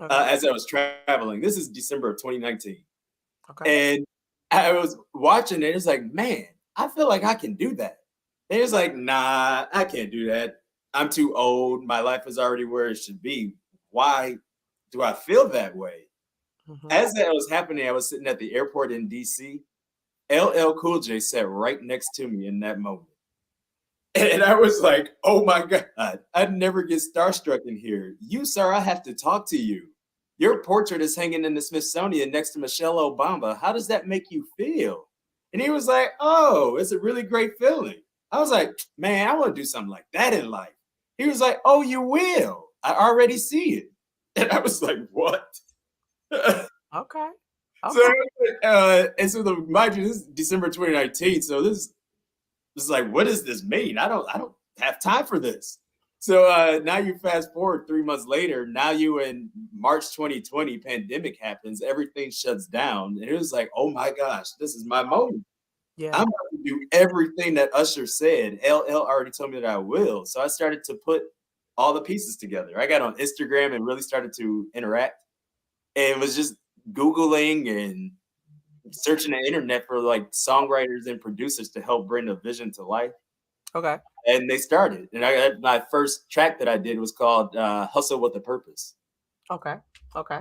Okay. as I was traveling. This is December of 2019. Okay. And I was watching it. It's like, man, I feel like I can do that. And it's like, nah, I can't do that. I'm too old. My life is already where it should be. Why do I feel that way? Hmm. As that was happening, I was sitting at the airport in DC. LL Cool J sat right next to me in that moment. And I was like, oh my God, I'd never get starstruck in here. You, sir, I have to talk to you. Your portrait is hanging in the Smithsonian next to Michelle Obama. How does that make you feel? And he was like, oh, it's a really great feeling. I was like, man, I want to do something like that in life. He was like, oh, you will. I already see it. And I was like, what? Okay. So, Okay. and so mind you, this is December 2019. So this is like, what does this mean? I don't have time for this. So now you fast forward 3 months later. Now you in March 2020, pandemic happens, everything shuts down, and it was like, oh my gosh, this is my moment. Yeah. I'm about to do everything that Usher said. LL already told me that I will. So I started to put all the pieces together. I got on Instagram and really started to interact, and was just Googling and searching the internet for like songwriters and producers to help bring the vision to life. Okay. And they started. And my first track that I did was called Hustle with a Purpose. Okay. Okay.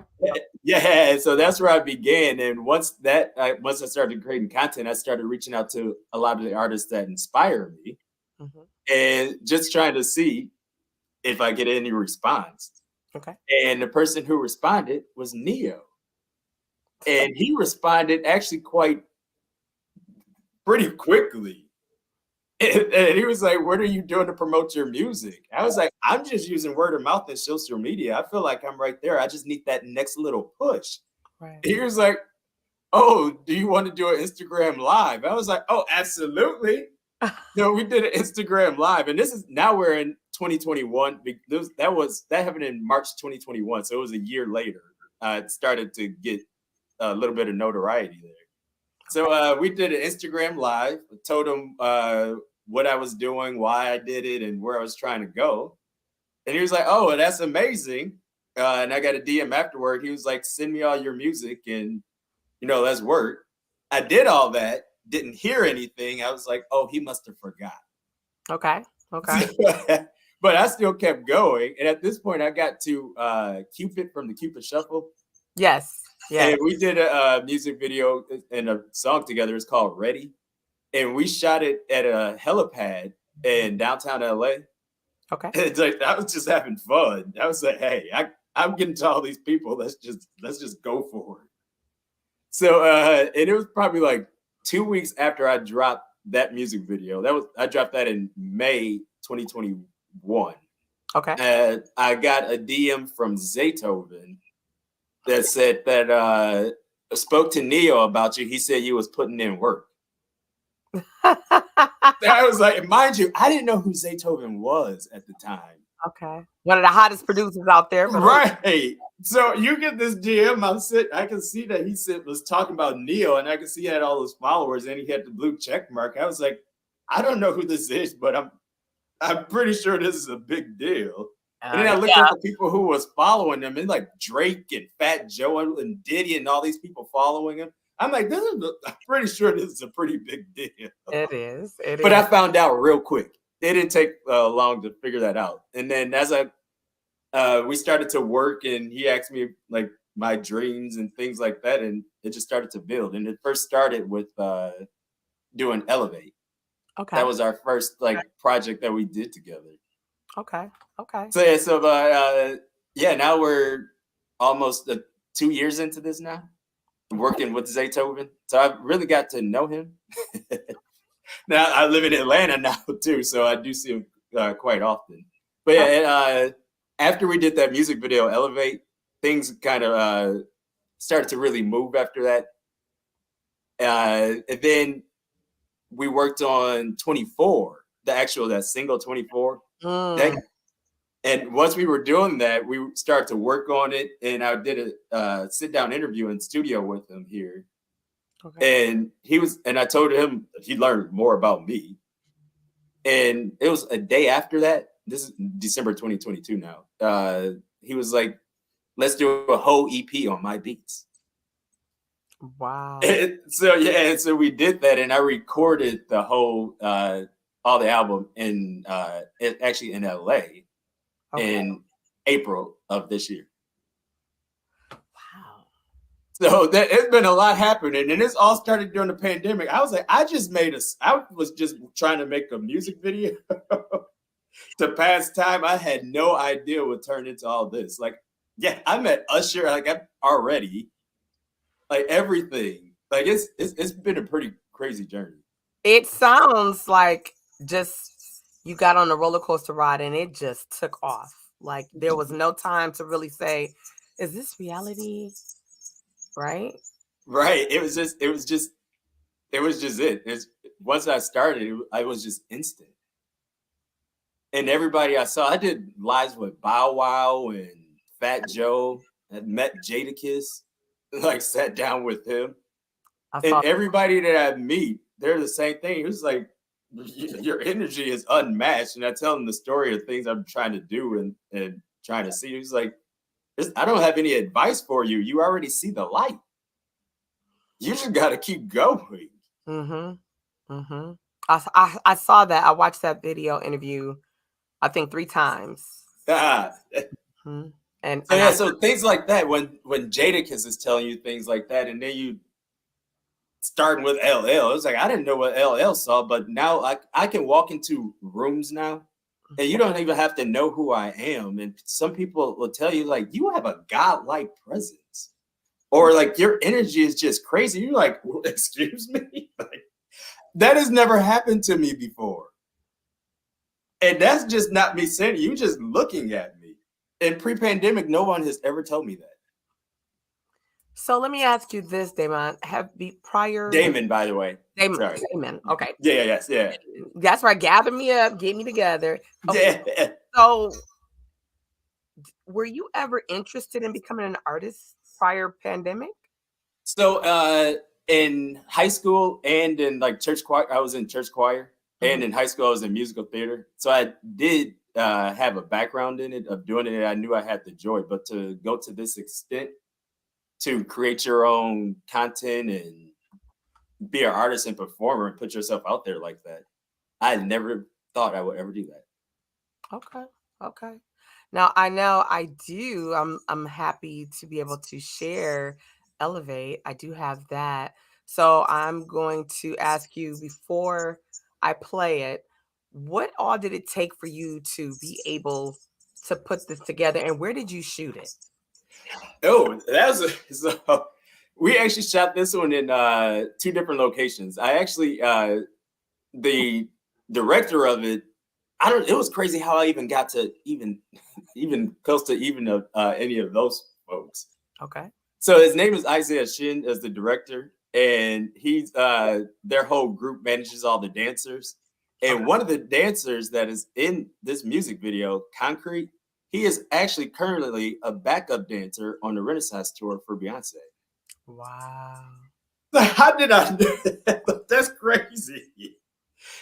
Yeah, so that's where I began. And once I started creating content, I started reaching out to a lot of the artists that inspire me Hmm. and just trying to see if I get any response. Okay. And the person who responded was Neo. And he responded actually quite pretty quickly. And he was like, what are you doing to promote your music? I was like, I'm just using word of mouth and social media. I feel like I'm right there. I just need that next little push. Right. He was like, oh, do you want to do an Instagram live? I was like, oh, absolutely. No, we did an Instagram live. And this is now we're in 2021. That happened in March 2021. So it was a year later. It started to get a little bit of notoriety there. So we did an Instagram live. Told him what I was doing, why I did it, and where I was trying to go. And he was like, "Oh, that's amazing." And I got a DM afterward. He was like, "Send me all your music, and let's work." I did all that. Didn't hear anything. I was like, "Oh, he must have forgot." Okay. Okay. But I still kept going. And at this point, I got to Cupid from the Cupid Shuffle. Yes. Yes. And we did a music video and a song together. It's called Ready. And we shot it at a helipad in downtown LA. Okay. It's like I was just having fun. I was like, hey, I'm getting to all these people. Let's just go for it. So and it was probably like 2 weeks after I dropped that music video. I dropped that in May 2021. Okay. And I got a DM from Zaytoven that said that spoke to Neo about you. He said you was putting in work. I was like, mind you, I didn't know who Zaytoven was at the time. Okay. One of the hottest producers out there. But Right. So you get this DM. I can see that he was talking about Neo, and I can see he had all those followers, and he had the blue check mark. I was like, I don't know who this is, but I'm pretty sure this is a big deal. And then I looked yeah. at the people who was following him, and like Drake and Fat Joe and Diddy and all these people following him. I'm like, I'm pretty sure this is a pretty big deal. It is. It But is. I found out real quick. It didn't take long to figure that out. And then as we started to work, and he asked me like my dreams and things like that, and it just started to build. And it first started with doing Elevate. Okay. That was our first project that we did together. Okay. Okay. So yeah, now we're almost 2 years into this now, working with Zaytoven. So I've really got to know him. Now I live in Atlanta now too, so I do see him quite often. But yeah, after we did that music video, Elevate, things kind of started to really move after that. And then we worked on 24, that single 24. And once we were doing that, we started to work on it. And I did a sit-down interview in studio with him here. Okay. And I told him he learned more about me. And it was a day after that. This is December 2022 now. He was like, let's do a whole EP on my beats. Wow. So we did that, and I recorded the whole all the album in actually in LA in April of this year. Wow. So it's been a lot happening, and this all started during the pandemic. I was like, I was just trying to make a music video to pass time. I had no idea what turned into all this. Like, yeah, I met Usher. Like, I'm already like everything. Like, it's been a pretty crazy journey. It sounds like just you got on a roller coaster ride and it just took off. Like there was no time to really say, "Is this reality?" Right? Right. It was just it. Once I started, I was just instant. And everybody I saw, I did lives with Bow Wow and Fat Joe. I met Jadakiss, like sat down with him. And everybody that I meet, they're the same thing. It was like, your energy is unmatched. And I tell them the story of things I'm trying to do and trying to see. It was like, I don't have any advice for you. You already see the light. You just got to keep going. Mm-hmm. Mm-hmm. I saw that. I watched that video interview, I think 3 times. Mm-hmm. So things like that, when Jadakiss is telling you things like that, and then you starting with LL, it was like, I didn't know what LL saw, but now I can walk into rooms now, and you don't even have to know who I am. And some people will tell you, like, you have a godlike presence, or like your energy is just crazy. You're like, well, excuse me? Like, that has never happened to me before. And that's just not me saying it. You just looking at me. In pre-pandemic, no one has ever told me that. So let me ask you this, Damon. Damon, by the way. Damon. Okay. Yeah. That's right. Gather me up, get me together. Okay. Yeah. So were you ever interested in becoming an artist prior pandemic? So in high school and in like church choir, I was in church choir. And in high school, I was in musical theater. So I did have a background in it of doing it. And I knew I had the joy. But to go to this extent, to create your own content and be an artist and performer and put yourself out there like that, I never thought I would ever do that. Okay. Now, I know I do. I'm happy to be able to share Elevate. I do have that. So I'm going to ask you before I play it, what all did it take for you to be able to put this together, and where did you shoot it? Oh, so we actually shot this one in 2 different locations. I actually the director of it, it was crazy how I even got to even close to even any of those folks. Okay. So his name is Isaiah Shin as the director. And he's their whole group manages all the dancers. And one of the dancers that is in this music video, Concrete, he is actually currently a backup dancer on the Renaissance tour for Beyonce. Wow. How did I do that? That's crazy.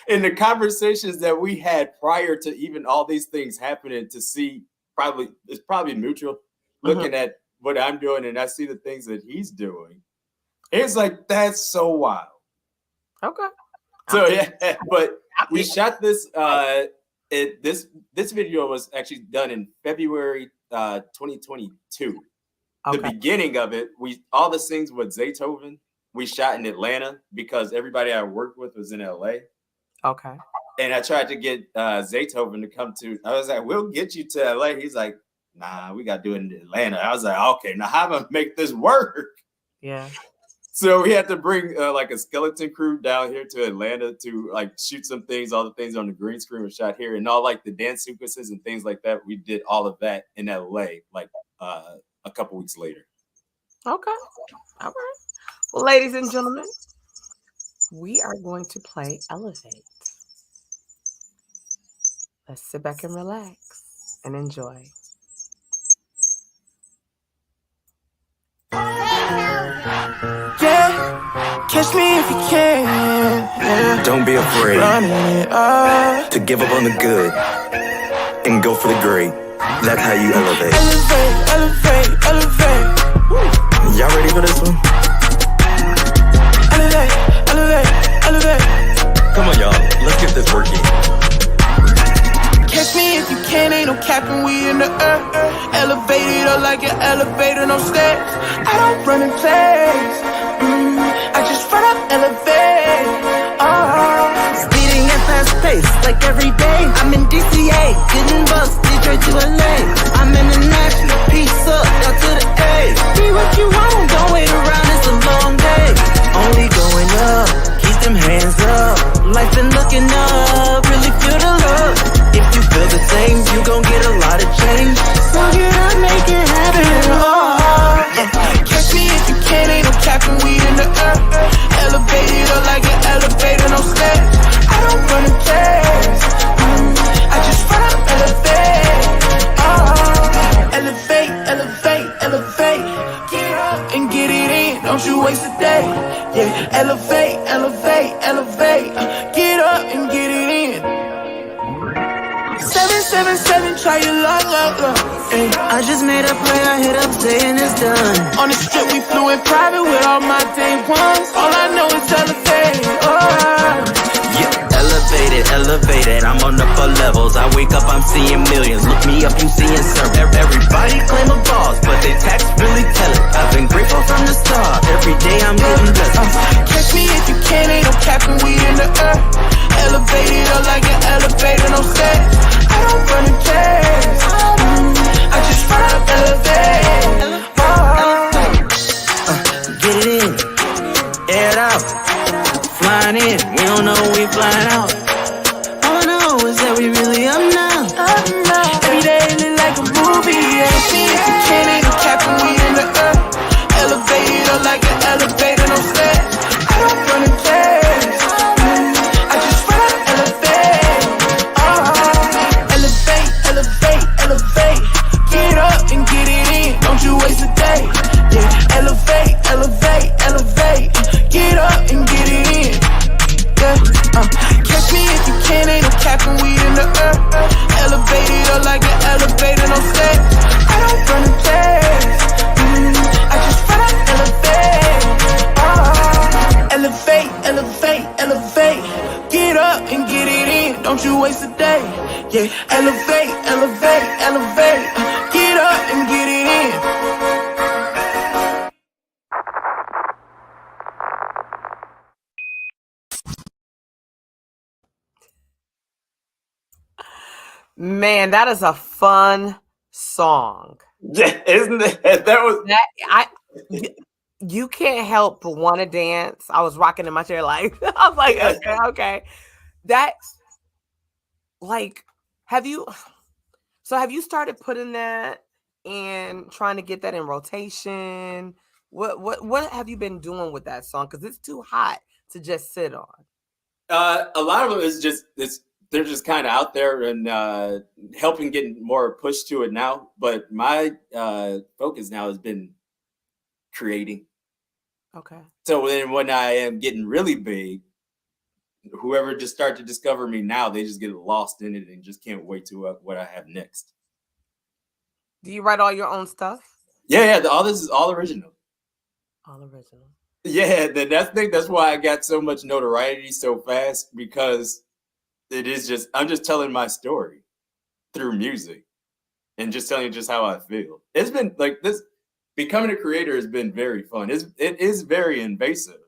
In the conversations that we had prior to even all these things happening, to see it's probably mutual, looking at what I'm doing and I see the things that he's doing. It's like, that's so wild. Okay. So yeah, but we shot this. This video was actually done in February 2022. The beginning of it, all the scenes with Zaytoven, we shot in Atlanta because everybody I worked with was in LA. Okay. And I tried to get Zaytoven to come to. I was like, we'll get you to LA. He's like, nah, we got to do it in Atlanta. I was like, okay, now how am I gonna make this work? Yeah. So we had to bring like a skeleton crew down here to Atlanta to like shoot some things. All the things on the green screen were shot here, and all like the dance sequences and things like that. We did all of that in LA, like a couple weeks later. Okay. All right. Well, ladies and gentlemen, we are going to play Elevate. Let's sit back and relax and enjoy. Yeah, catch me if you can. Yeah. Don't be afraid to give up on the good and go for the great. That's how you elevate. Elevate, elevate, elevate. Y'all ready for this one? Elevate, elevate, elevate. Come on, y'all. Let's get this working. Catch me if you can, ain't no capping, we in the earth. Elevated up like an elevator, no stairs. I don't run in place. I just run up, elevate. Speeding at fast pace, like every day. I'm in DCA, getting bucks, Detroit to LA. I'm international, peace up, down to the A. Be what you want, don't wait around, it's a long day. Only going up, keep them hands up. Life been looking up, really feel the love. If you feel the same, you gon' get a lot of change. So get up, make it happen. Catch me if you can, ain't no capping, we in the earth. Elevated up like an elevator, no stairs. I don't run in place. I just run up, elevate. Elevate, elevate, elevate. Get up and get it in, don't you waste a day. Yeah, elevate, elevate, elevate. Get up and get it in. 777, try your luck, Ay. I just made a play, I hit up Zay and it's done. On the strip, we flew in private with all my day ones. All I know is elevate. Yeah, elevated, elevated, I'm on the 4 levels. I wake up, I'm seeing millions. Look me up, you seeing serve. Everybody claim a boss, but they tax really tell it. I've been grateful from the start. Every day I'm getting blessings. Catch me if you can, ain't no capping, we in the earth. Elevated up like an elevator, no stairs. I don't run in place. I just run up, elevate. Get it in, air it out. Flying in, we don't know we flying out. All I know is that we really up now. Every day look like a movie. Catch me if you can, ain't no capping, we in the earth. Elevated up like an elevator, no stairs. I don't run in place. I just run up, elevate. Elevate, elevate, elevate. Get up and get it in, don't you waste a day. Yeah, elevate, elevate, elevate. Get up and get it in. Yeah, catch me if you can, ain't no capping, we in the earth. Elevated up like an elevator, no stairs. I don't run in place. I just run up, elevate. Elevate, elevate, elevate. Get up and get it in, don't you waste a day. Yeah, elevate, elevate, elevate. Get up and get it in. Man, that is a fun song. Yeah, isn't it? That was You can't help but want to dance. I was rocking in my chair like I was like, okay. That like have you started putting that and trying to get that in rotation? What have you been doing with that song? Because it's too hot to just sit on. a lot of it is just they're just kind of out there and helping get more push to it now. But my focus now has been creating. Okay. So then when I am getting really big, whoever just start to discover me now, they just get lost in it and just can't wait to what I have next. Do you write all your own stuff? Yeah. All this is all original. All original. Yeah, that's why I got so much notoriety so fast, because I'm just telling my story through music and just telling you just how I feel. It's been like this. Becoming a creator has been very fun. It is very invasive.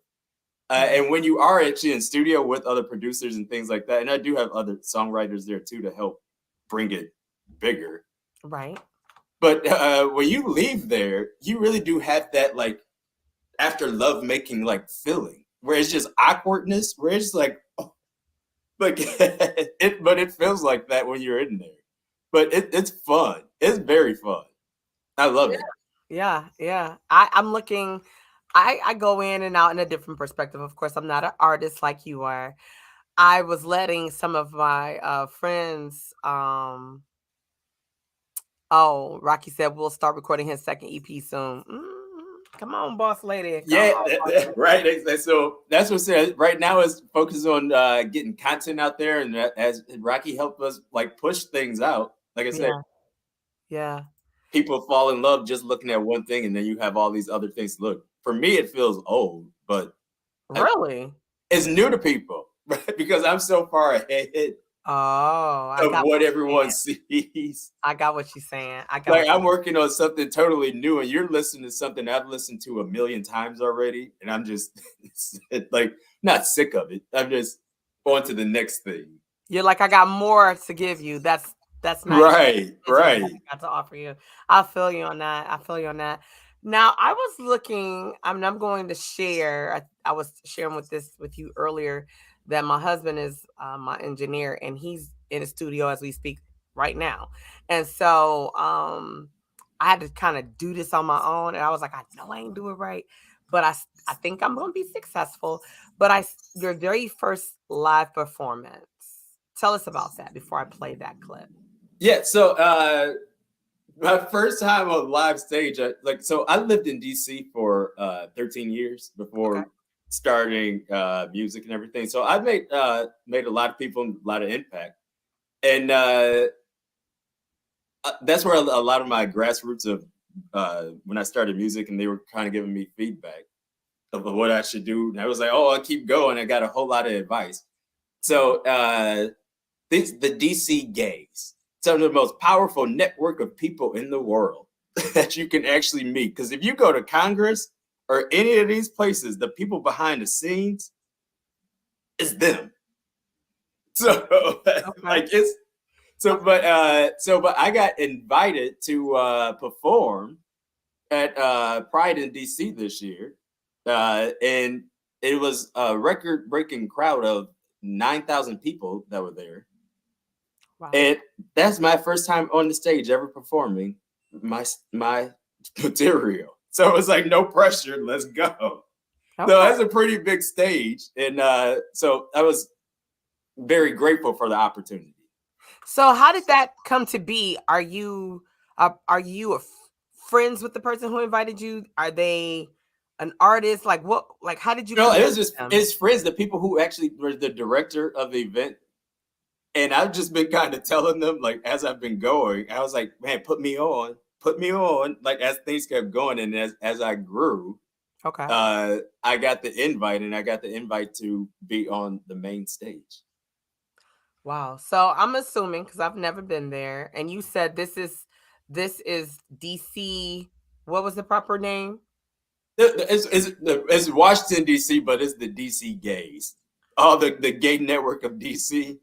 And when you are actually in studio with other producers and things like that, and I do have other songwriters there too to help bring it bigger. Right. But when you leave there, you really do have that like after love making like feeling where it's just awkwardness, where it's like, oh, like but it feels like that when you're in there. But it's fun. It's very fun. I love it. Yeah. I'm looking. I go in and out in a different perspective. Of course, I'm not an artist like you are. I was letting some of my friends. Oh, Rocky said we'll start recording his second EP soon. Come on, boss lady. Right. So that's what said. Right now is focused on getting content out there, and as Rocky helped us like push things out. Like I said, Yeah. People fall in love just looking at one thing, and then you have all these other things. Look, for me, it feels old, but Really? it's new to people, right? Because I'm so far ahead Oh, I of got what what you're everyone saying. sees. I got what you're saying. I got Like what I'm working on something totally new, and you're listening to something I've listened to a million times already, and I'm just like not sick of it. I'm just on to the next thing. you're like, I got more to give you. That's nice. Right, Is what I right. got to offer you. I feel you on that. I feel you on that. Now I was looking. I'm going to share. I was sharing with you earlier that my husband is my engineer and he's in the studio as we speak right now. And so I had to kind of do this on my own. And I was like, I know I ain't do it right, but I think I'm going to be successful. But your very first live performance. Tell us about that before I play that clip. Yeah. So my first time on live stage, I lived in DC for 13 years Okay. before starting music and everything. So I made a lot of people a lot of impact, and that's where a lot of my grassroots of when I started music, and they were kind of giving me feedback of what I should do. And I was like, oh, I'll keep going. I got a whole lot of advice. So the DC gays, some of the most powerful network of people in the world that you can actually meet. Because if you go to Congress or any of these places, the people behind the scenes is them. So Okay. it's but I got invited to perform at Pride in DC this year, and it was a record-breaking crowd of 9,000 people that were there. Wow. And that's my first time on the stage ever performing my material. So it was like no pressure, let's go. Okay. So that's a pretty big stage, and so I was very grateful for the opportunity. So how did that come to be? Are you friends with the person who invited you? Are they an artist? Like what? Like how did you No, it connect was just with them? his friends, the people who actually were the director of the event. And I've just been kind of telling them, like, as I've been going, I was like, man, put me on. Like, as things kept going and as I grew, Okay. I got the invite, and I got the invite to be on the main stage. Wow. So I'm assuming because I've never been there, and you said this is DC. What was the proper name? It's Washington, D.C., but it's the D.C. gays. All the gay network of D.C.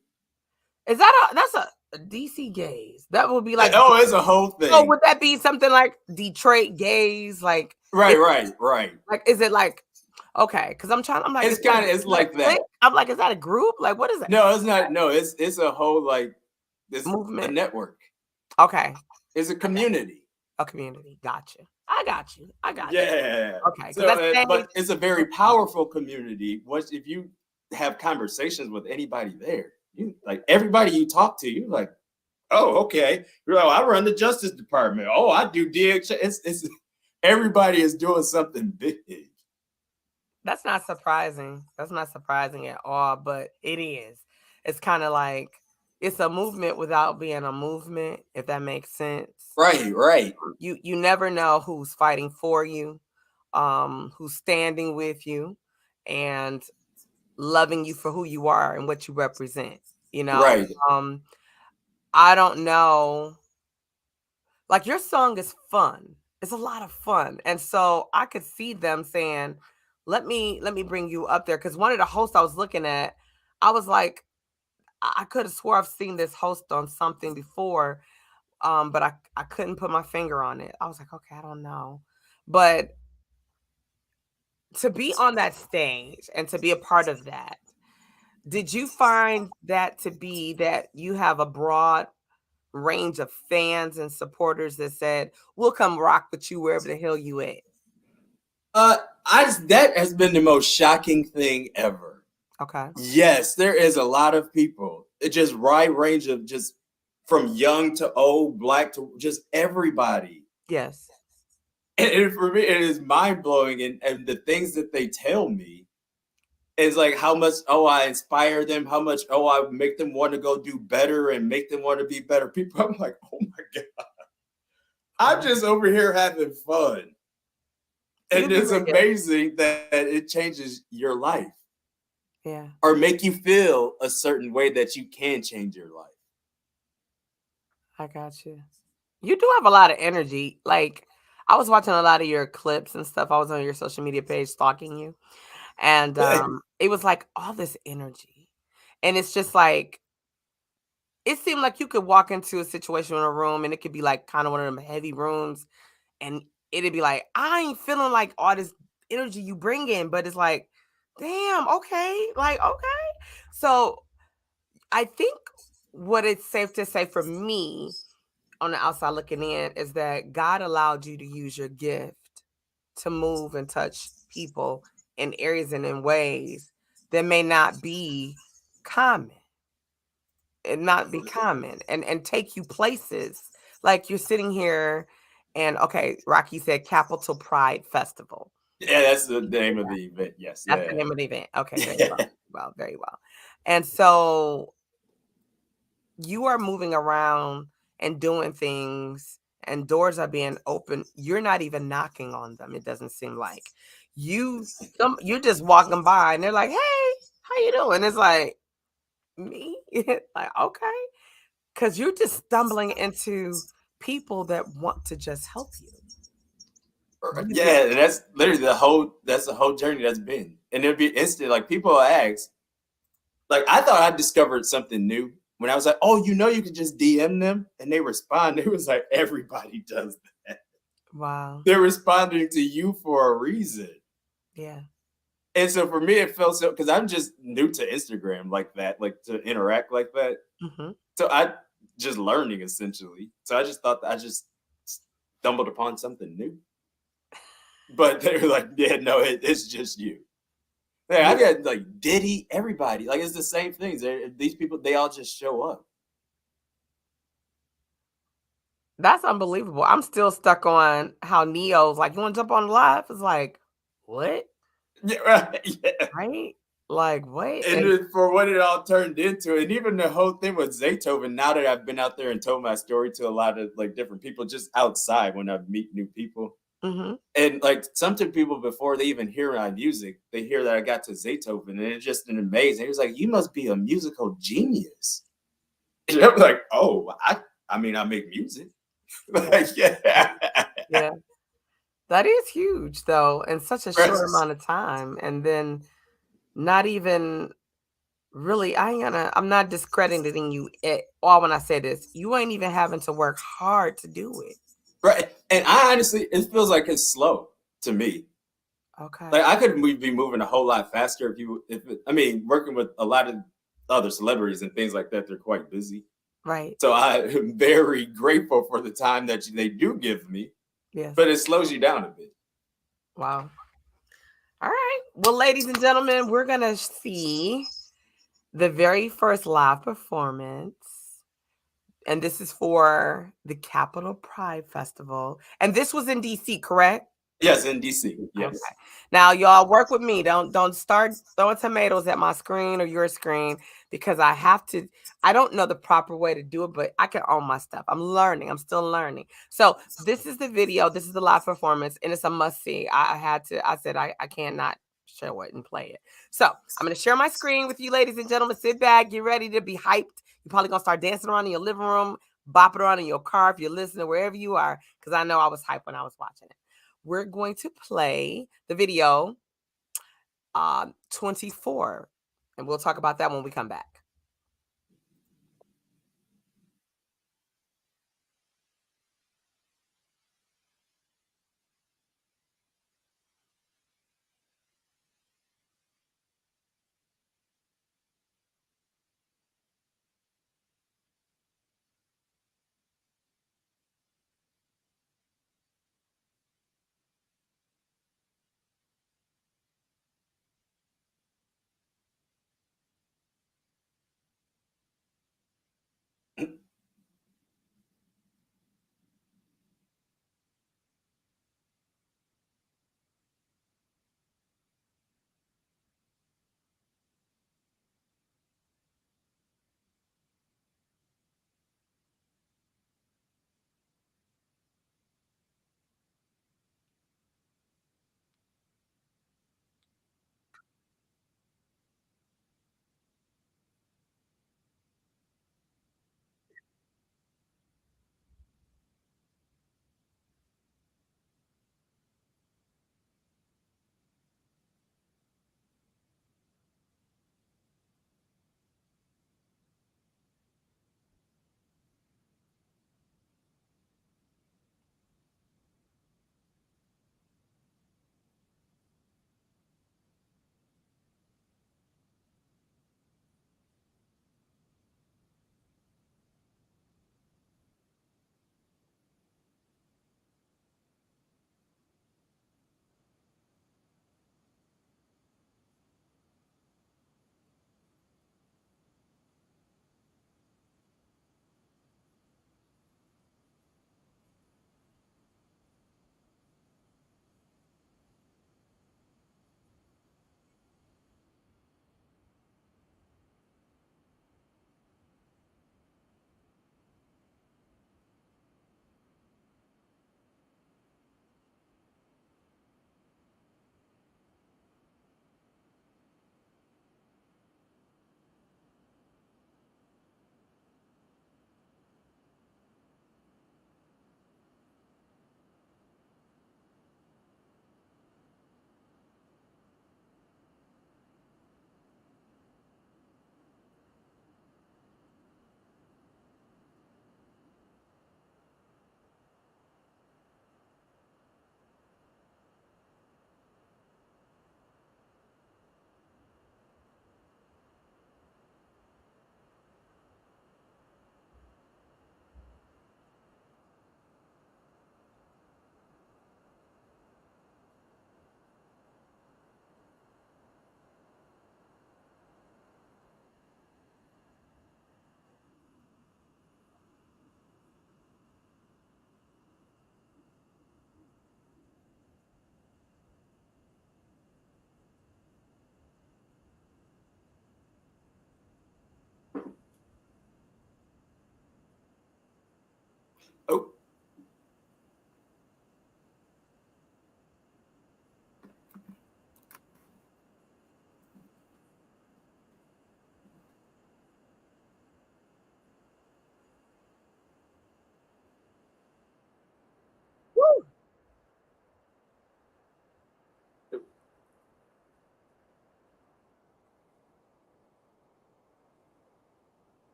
Is that that's a DC gays? That would be like Oh, it's a whole thing. so would that be something like Detroit gays? Like Right. like is it like okay? Because I'm like It's like that. I'm like, is that a group? Like what is that? No, it's not. No, it's a whole like this a Movement. network. Okay. It's a community. A community. Gotcha. I got you. Yeah. Okay. So, but it's a very powerful community. What if you have conversations with anybody there? You like everybody you talk to. You're like, oh, okay. You're like, I run the Justice Department. Oh, I do DX. It's everybody is doing something big. That's not surprising. That's not surprising at all, but it is. It's kind of like it's a movement without being a movement, if that makes sense. Right. You never know who's fighting for you, who's standing with you, and loving you for who you are and what you represent. You know, Right. I don't know. Like your song is fun. It's a lot of fun. And so I could see them saying, let me bring you up there. Cause one of the hosts I was looking at, I was like, I could have swore I've seen this host on something before. But I couldn't put my finger on it. I was like, okay, I don't know. But to be on that stage and to be a part of that, did you find that to be that you have a broad range of fans and supporters that said, we'll come rock with you wherever the hell you at? That has been the most shocking thing ever. Okay. Yes, there is a lot of people. It just wide range of just from young to old, black to just everybody. Yes. And for me, it is mind blowing. And the things that they tell me is like how much, I inspire them, how much, I make them want to go do better and make them want to be better people. I'm like, oh my God. I'm just over here having fun. You And be it's real. amazing that it changes your life Yeah, or make you feel a certain way that you can change your life. I got you. You do have a lot of energy. Like, I was watching a lot of your clips and stuff. I was on your social media page stalking you. And it was like all this energy. And it's just like, it seemed like you could walk into a situation in a room and it could be like kind of one of them heavy rooms. And it'd be like, I ain't feeling like all this energy you bring in, but it's like, damn, okay. Like, okay. So I think what it's safe to say for me on the outside looking in is that God allowed you to use your gift to move and touch people in areas and in ways that may not be common and not be common and take you places. Like you're sitting here and okay, Rocky said Capital Pride Festival. Yeah, that's the name of the event. Yes. That's the Yeah. name of the event. Okay, very well. Yeah. Well, very well. And so you are moving around and doing things and doors are being open. You're not even knocking on them. It doesn't seem like you're just walking by and they're like, hey, how you doing? It's like me. Like, okay. Because you're just stumbling into people that want to just help you. You just Yeah, and that's literally the whole journey that's been. And it'll be instant. Like people will ask, like I thought I discovered something new when I was like, oh, you can just DM them and they respond. It was like everybody does that. wow. They're responding to you for a reason. Yeah. And so for me, it felt so because I'm just new to Instagram like that, like to interact like that. Hmm. So I just learning essentially. So I just thought that I just stumbled upon something new. But they were like, yeah, no, it's just you. Yeah, Yeah. I got like Diddy, everybody. Like it's the same things. These people, they all just show up. That's unbelievable. I'm still stuck on how Neo's like, you want to jump on live? It's like, what? Yeah, right. Yeah. Right? Like, what? And And then for what it all turned into, and even the whole thing with Zaytoven, now that I've been out there and told my story to a lot of like different people just outside when I meet new people. hmm And like some people before they even hear my music, they hear that I got to Zaytoven, and it's just an amazing. He was like, "You must be a musical genius." And I'm like, "Oh, I mean, I make music." Like, yeah, yeah, that is huge though, in such a short Right. amount of time. And then not even really, I'm not discrediting you at all when I say this. You ain't even having to work hard to do it. Right. And I honestly, it feels like it's slow to me. Okay. Like I could be moving a whole lot faster I mean, working with a lot of other celebrities and things like that, they're quite busy. Right. So I am very grateful for the time that they do give me, Yes. but it slows you down a bit. Wow. All right. Well, ladies and gentlemen, we're going to see the very first live performance. And this is for the Capital Pride Festival. And this was in DC, correct? Yes, in DC. Okay. Yes. Now, y'all work with me. Don't start throwing tomatoes at my screen or your screen because I have to. I don't know the proper way to do it, but I can own my stuff. I'm learning. I'm still learning. So this is the video. This is the live performance, and it's a must see. I had to. I said I cannot show it and play it. So I'm gonna share my screen with you, ladies and gentlemen. Sit back. Get ready to be hyped. You're probably gonna start dancing around in your living room, bopping around in your car if you're listening, wherever you are, because I know I was hyped when I was watching it. We're going to play the video 24, and we'll talk about that when we come back.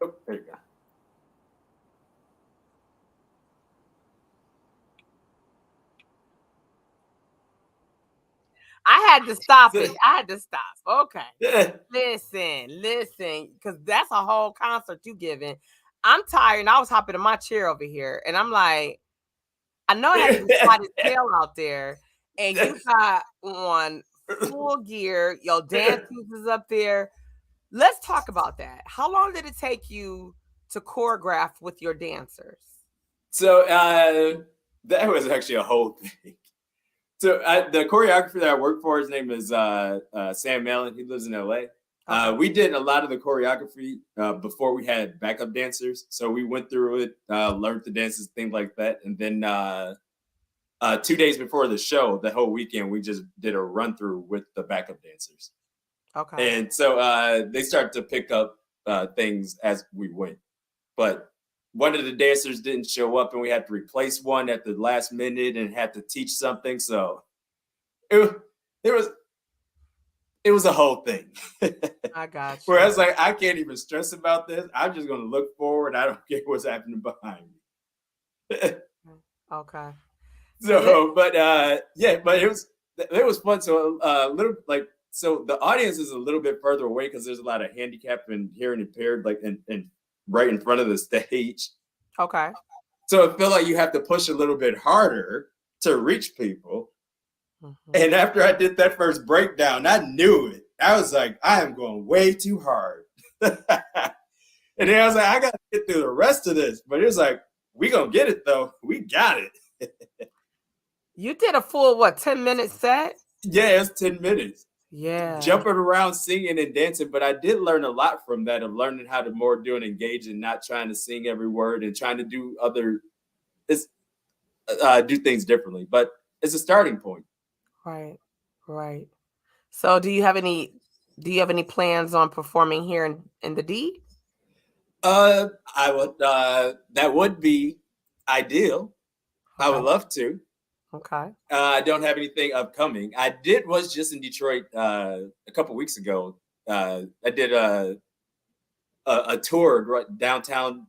Oh, there you go. I had to stop it. I had to stop. Okay. Yeah. Listen, because that's a whole concert you giving. I'm tired and I was hopping in my chair over here. And I'm like, I know I had to slide his tail out there. And you got on full gear. Your dance is up there. Let's talk about that. How long did it take you to choreograph with your dancers? So that was actually a whole thing. So the choreographer that I work for, his name is Sam Mellon. He lives in LA. Okay. We did a lot of the choreography before we had backup dancers. So we went through it, learned the dances, things like that. And then 2 days before the show, the whole weekend, we just did a run through with the backup dancers. Okay. And so they started to pick up things as we went. But one of the dancers didn't show up and we had to replace one at the last minute and had to teach something. So it was a whole thing. I got you. Where I was like, I can't even stress about this. I'm just going to look forward. I don't care what's happening behind me. Okay. So, but but it was fun. So a little like, so the audience is a little bit further away because there's a lot of handicapped and hearing impaired, like and right in front of the stage. Okay. So it felt like you have to push a little bit harder to reach people. Mm-hmm. And after I did that first breakdown, I knew it. I was like, I am going way too hard. And then I was like, I got to get through the rest of this. But it was like, we going to get it, though. We got it. You did a full, 10-minute set? Yeah, it's 10 minutes. Yeah. Jumping around, singing and dancing. But I did learn a lot from that, of learning how to more do and engage and not trying to sing every word and trying to do do things differently. But it's a starting point. Right. So do you have any plans on performing here in the D? I would, that would be ideal. Okay. I would love to. Okay. I don't have anything upcoming. I was just in Detroit a couple weeks ago. I did a tour right downtown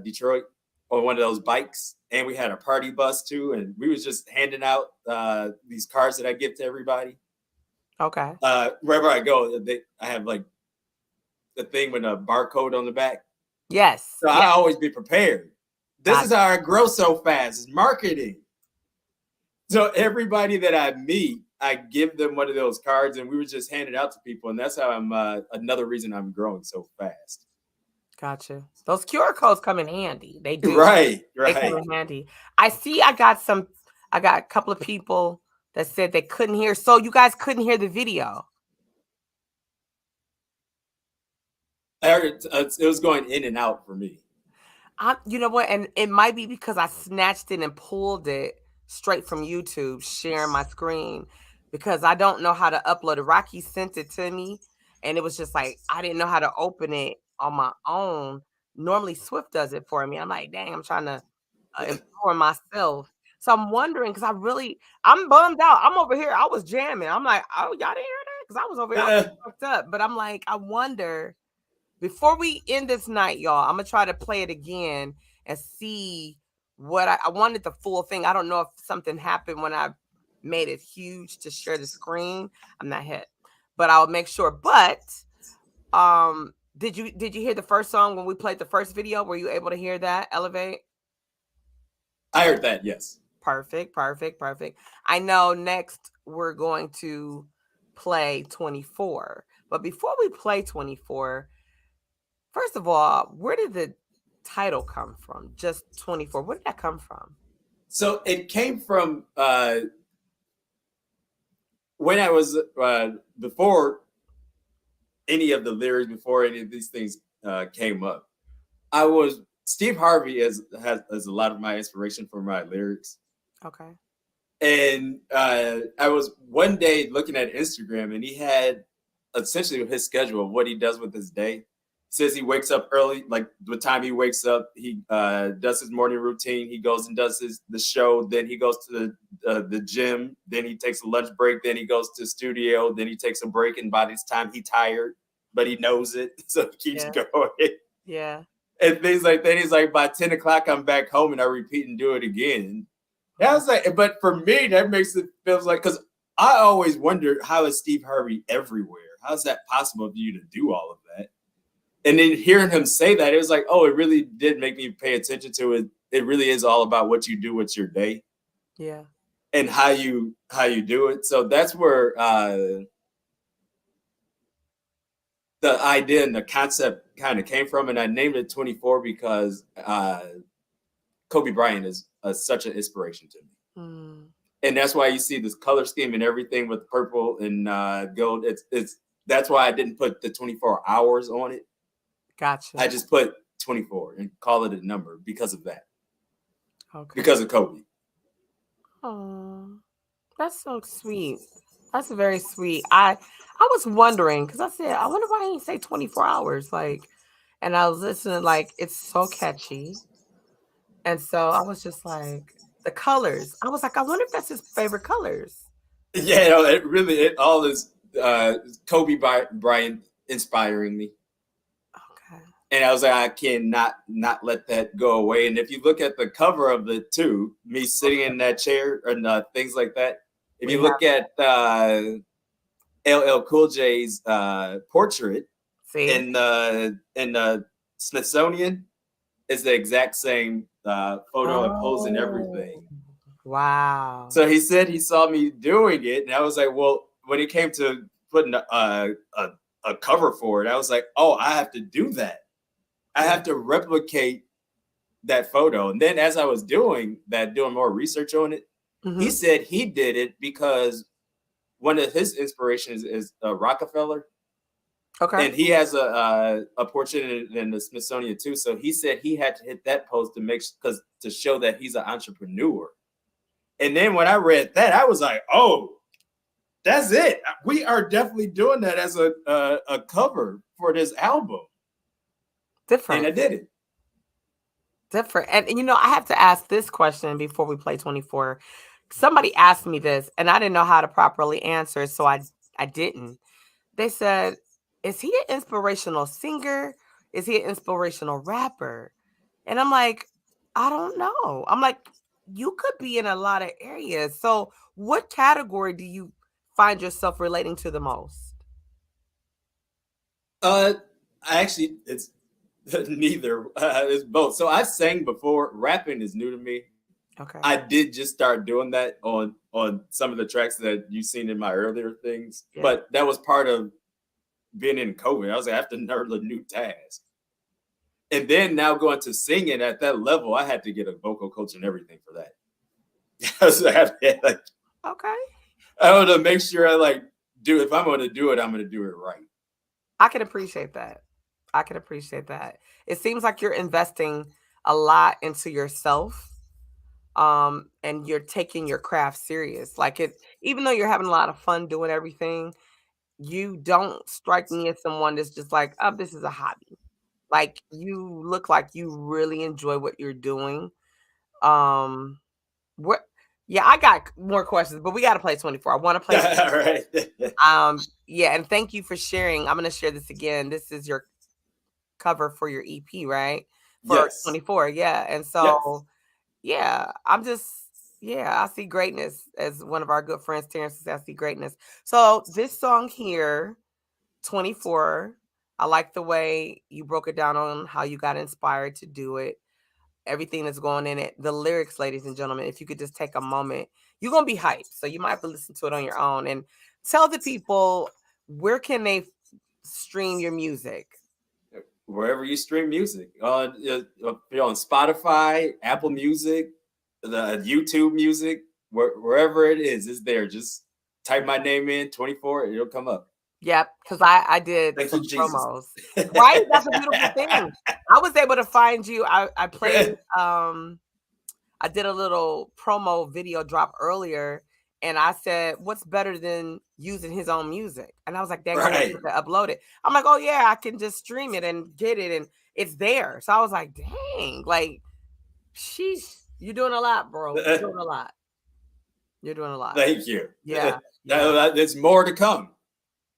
Detroit on one of those bikes, and we had a party bus too, and we was just handing out these cards that I give to everybody. Okay. Wherever I go, I have like the thing with a barcode on the back. Yes. So I always be prepared. This is how I grow so fast. It's marketing. So everybody that I meet, I give them one of those cards, and we were just handing out to people, and that's how I'm. Another reason I'm growing so fast. Gotcha. Those QR codes come in handy. They do. Right. They come in handy. I see. I got a couple of people that said they couldn't hear. So you guys couldn't hear the video. I heard it was going in and out for me. You know what? And it might be because I snatched it and pulled it straight from YouTube, sharing my screen, because I don't know how to upload it. Rocky sent it to me, and it was just like I didn't know how to open it on my own. Normally Swift does it for me. I'm like, dang, I'm trying to inform myself. So I'm wondering, because I'm bummed out. I'm over here. I was jamming. I'm like, oh, y'all didn't hear that? Because I was over here. I was fucked up. But I'm like, I wonder, before we end this night, y'all, I'm going to try to play it again and see what I wanted the full thing. I don't know if something happened when I made it huge to share the screen. I'm not hit, but I'll make sure. But did you hear the first song when we played the first video? Were you able to hear that? Elevate? I heard that, yes. Perfect. I know next we're going to play 24. But before we play 24, first of all, where did the title come from? Just 24. Where did that come from? So it came from when I was before any of the lyrics, before any of these things came up. Steve Harvey has a lot of my inspiration for my lyrics. Okay. And I was one day looking at Instagram, and he had essentially his schedule of what he does with his day. Says he wakes up early, like the time he wakes up, he does his morning routine. He goes and does the show. Then he goes to the gym. Then he takes a lunch break. Then he goes to the studio. Then he takes a break. And by this time, he's tired, but he knows it. So he keeps going. Yeah. and things like that. He's like, by 10 o'clock, I'm back home, and I repeat and do it again. And I was like, but for me, that makes it feels like, because I always wondered, how is Steve Harvey everywhere? How is that possible for you to do all of that? And then hearing him say that, it was like, oh, it really did make me pay attention to it. It really is all about what you do with your day. Yeah. And how you do it. So that's where the idea and the concept kind of came from. And I named it 24 because Kobe Bryant is such an inspiration to me. Mm. And that's why you see this color scheme and everything with purple and gold. It's that's why I didn't put the 24 hours on it. Gotcha. I just put 24 and call it a number because of that. Okay. Because of Kobe. Oh, that's so sweet. That's very sweet. I was wondering, because I said, I wonder why he didn't say 24 hours. Like, and I was listening, like, it's so catchy. And so I was just like, the colors. I was like, I wonder if that's his favorite colors. Yeah, no, it all is Kobe Bryant inspiring me. Okay. And I was like, I cannot not let that go away. And if you look at the cover of the two, me sitting in that chair and things like that, if you look at LL Cool J's portrait in the Smithsonian, it's the exact same photo and pose and everything. Wow. So he said he saw me doing it, and I was like, well, when it came to putting a cover for it, I was like, oh, I have to do that. I have to replicate that photo. And then as I was doing more research on it, he said he did it because one of his inspirations is Rockefeller. Okay. And he has a portrait in the Smithsonian too. So he said he had to hit that post to show that he's an entrepreneur. And then when I read that, I was like, oh, that's it. We are definitely doing that as a cover for this album. Different. And I did it. Different. And I have to ask this question before we play 24. Somebody asked me this, and I didn't know how to properly answer, so I didn't. They said, is he an inspirational singer? Is he an inspirational rapper? And I'm like, I don't know. I'm like, you could be in a lot of areas. So what category do you find yourself relating to the most? Actually, it's neither. It's both. So I sang before. Rapping is new to me. Okay. I did just start doing that on some of the tracks that you've seen in my earlier things. Yeah. But that was part of being in COVID. I was like, I have to learn a new task. And then now going to singing at that level, I had to get a vocal coach and everything for that. So okay. I want to make sure I do. If I'm going to do it, I'm going to do it right. I can appreciate that. It seems like you're investing a lot into yourself. And you're taking your craft serious. Even though you're having a lot of fun doing everything, you don't strike me as someone that's just like, oh, this is a hobby. Like, you look like you really enjoy what you're doing. I got more questions, but we got to play 24. I want to play. All right. Yeah, and thank you for sharing. I'm going to share this again. This is your cover for your EP, right? For 24. Yeah. And so, yeah, I see greatness, as one of our good friends, Terrence says, I see greatness. So this song here, 24, I like the way you broke it down on how you got inspired to do it. Everything that's going in it. The lyrics, ladies and gentlemen, if you could just take a moment, you're going to be hyped. So you might have to listen to it on your own and tell the people, where can they stream your music? Wherever you stream music, on Spotify, Apple Music, the YouTube Music, wherever it is, it's there. Just type my name in 24, it'll come up. Yep, because I did some promos. Right? That's a beautiful thing. I was able to find you. I played, I did a little promo video drop earlier, and I said, what's better than using his own music? And I was like, dang, I have to upload it. I'm like, oh yeah, I can just stream it and get it, and it's there. So I was like, dang, sheesh, you're doing a lot, bro. You're doing a lot. Thank you. Yeah. There's more to come.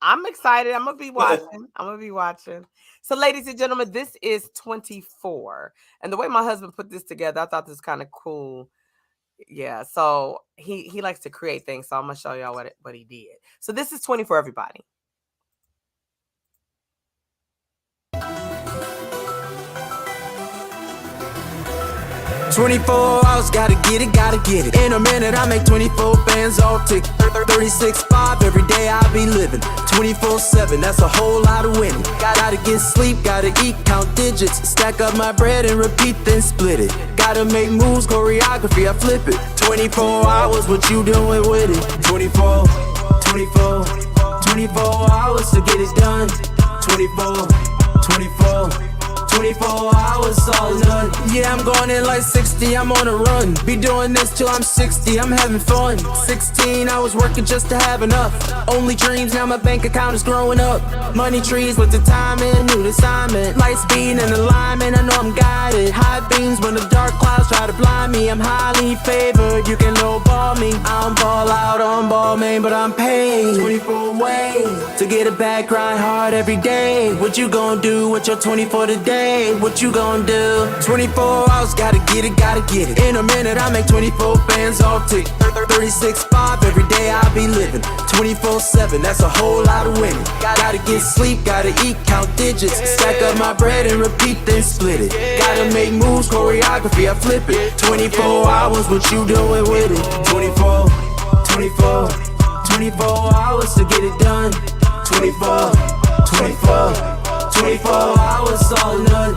I'm excited. I'm gonna be watching. So, ladies and gentlemen, this is 24. And the way my husband put this together, I thought this was kind of cool. Yeah. So he likes to create things. So I'm gonna show y'all what he did. So this is 24, everybody. 24 hours, gotta get it, gotta get it. In a minute, I make 24 bands all tick. 36.5 every day I be living. 24/7, that's a whole lot of winning. Gotta get sleep, gotta eat, count digits. Stack up my bread and repeat, then split it. Gotta make moves, choreography, I flip it. 24 hours, what you doing with it? 24, 24, 24 hours to get it done. 24, 24. 24 hours, all done. Yeah, I'm going in like 60, I'm on a run. Be doing this till I'm 60, I'm having fun. 16 hours working just to have enough. Only dreams, now my bank account is growing up. Money trees with the timing, new assignment. Light speed and alignment, I know I'm guided. High beams when the dark clouds try to blind me. I'm highly favored, you can lowball me. I don't ball out on ball, man, but I'm paid 24 ways to get a bag, grind hard every day. What you gonna do with your 24 today? What you gonna do? 24 hours, gotta get it, gotta get it. In a minute, I make 24 bands all tick. 36.5 every day I be living. 24/7, that's a whole lot of winning. Gotta get sleep, gotta eat, count digits. Stack up my bread and repeat, then split it. Gotta make moves, choreography, I flip it. 24 hours, what you doing with it? 24, 24, 24 hours to get it done. 24, 24. 24 hours, all none.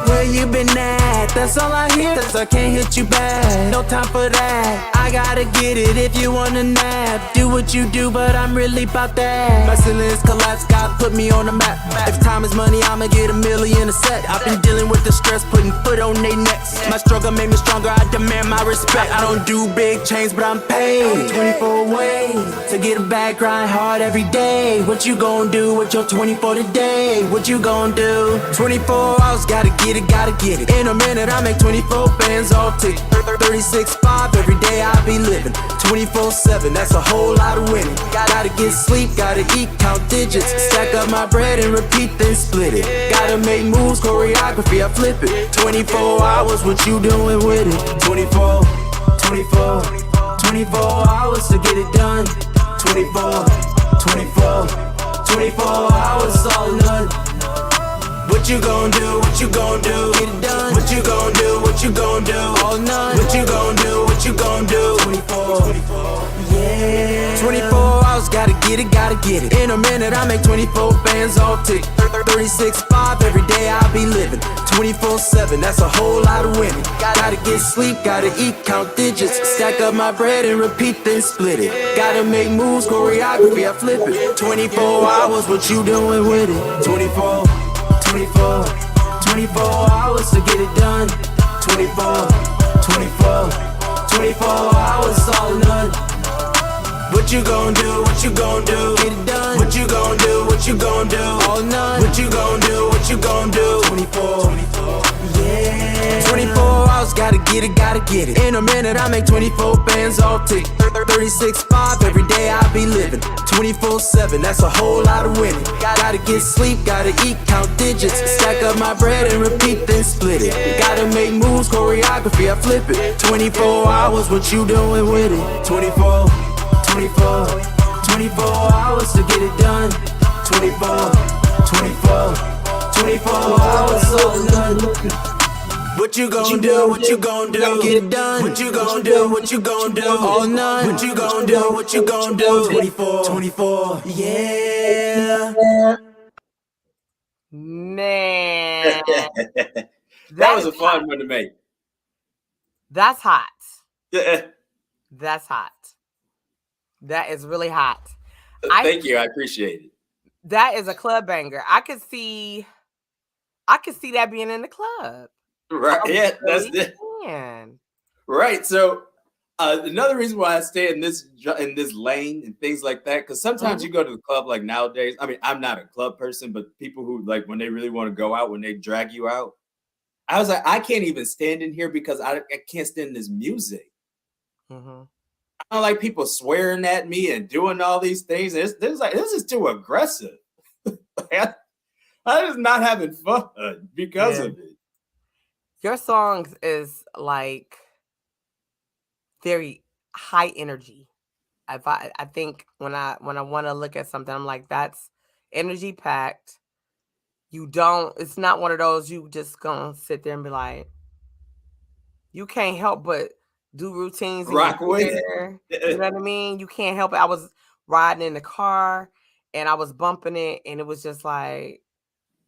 Where you been at? That's all I hear, cause I can't hit you back. No time for that, I gotta get it if you wanna nap. Do what you do, but I'm really about that. My ceilings collapse, God put me on the map. If time is money, I'ma get $1 million a set. I've been dealing with the stress, putting foot on they necks. My struggle made me stronger, I demand my respect. I don't do big chains, but I'm paid 24 ways to get a bag, grind hard every day. What you gon' do with your 24 today? What you gon' do? 24 hours, gotta get it, gotta get it. In a minute, I make 24 bands all tick. 36.5 every day I be living. 24/7, that's a whole lot of winning. Gotta get sleep, gotta eat, count digits. Stack up my bread and repeat, then split it. Gotta make moves, choreography, I flip it. 24 hours, what you doing with it? 24, 24, 24 hours to get it done. 24, 24, 24 hours, all none. What you gon' do? What you gon' do? Get it done. What you gon' do? What you gon' do? All none. What you gon' do? What you gon' do? 24, 24, yeah. 24 hours, gotta get it, gotta get it. In a minute, I make 24 bands all tick. 36.5 every day I be living. 24/7, that's a whole lot of winning. Gotta get sleep, gotta eat, count digits. Stack up my bread and repeat, then split it. Gotta make moves, choreography, I flip it. 24 hours, what you doing with it? 24, 24, 24 hours to get it done. 24, 24, 24 hours, all none. What you gon' do? What you gon' do? Get it done. What you gon' do? What you gon' do? All none. What you gon' do? What you gon' do? 24, 24, yeah. 24 hours, gotta get it, gotta get it. In a minute, I make 24 bands all tick. 36.5 every day I be living. 24/7, that's a whole lot of winning. Gotta get sleep, gotta eat, count digits. Stack up my bread and repeat, then split it. Gotta make moves, choreography, I flip it. 24 hours, what you doing with it? 24, 24, 24 hours to get it done. 24, 24, 24 hours, all none. What you gon' do? What you gon' do? Get it done. What you gon' do? What you gon' do? All none. What you gon' do? What you gon' do? 24, 24, yeah. Man, That was a is fun hot. one to make. That's hot. Yeah. That's hot. That is really hot. Thank you. I appreciate it. That is a club banger. I could see that being in the club. Right. Yeah, that's Really it. can. Right. So another reason why I stay in this lane and things like that, because sometimes you go to the club like nowadays. I mean, I'm not a club person, but people who like when they really want to go out, when they drag you out, I was like, I can't even stand in here because I can't stand this music. Mhm. like people swearing at me and doing all these things. It's like, this is too aggressive. I just not having fun because of it. Your songs is like very high energy. I think when I want to look at something, I'm like, that's energy packed. It's not one of those you just gonna sit there and be like, you can't help but do routines in your Rock with chair. You it. know what I mean? You can't help it. I was riding in the car and I was bumping it, and it was just like,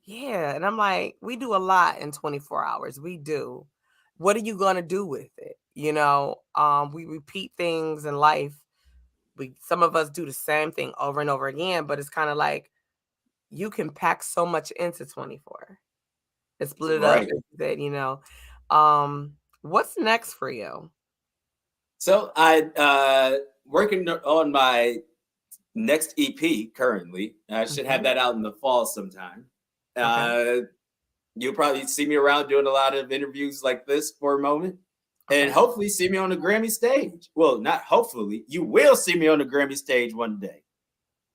yeah. And I'm like, we do a lot in 24 hours. We do. What are you gonna do with it? We repeat things in life. Some of us do the same thing over and over again, but it's kind of like you can pack so much into 24 and split it up. Right. What's next for you? So I working on my next EP currently. I should have that out in the fall sometime. Okay. You'll probably see me around doing a lot of interviews like this for a moment. And Okay. hopefully see me on the Grammy stage. Well, not hopefully. You will see me on the Grammy stage one day.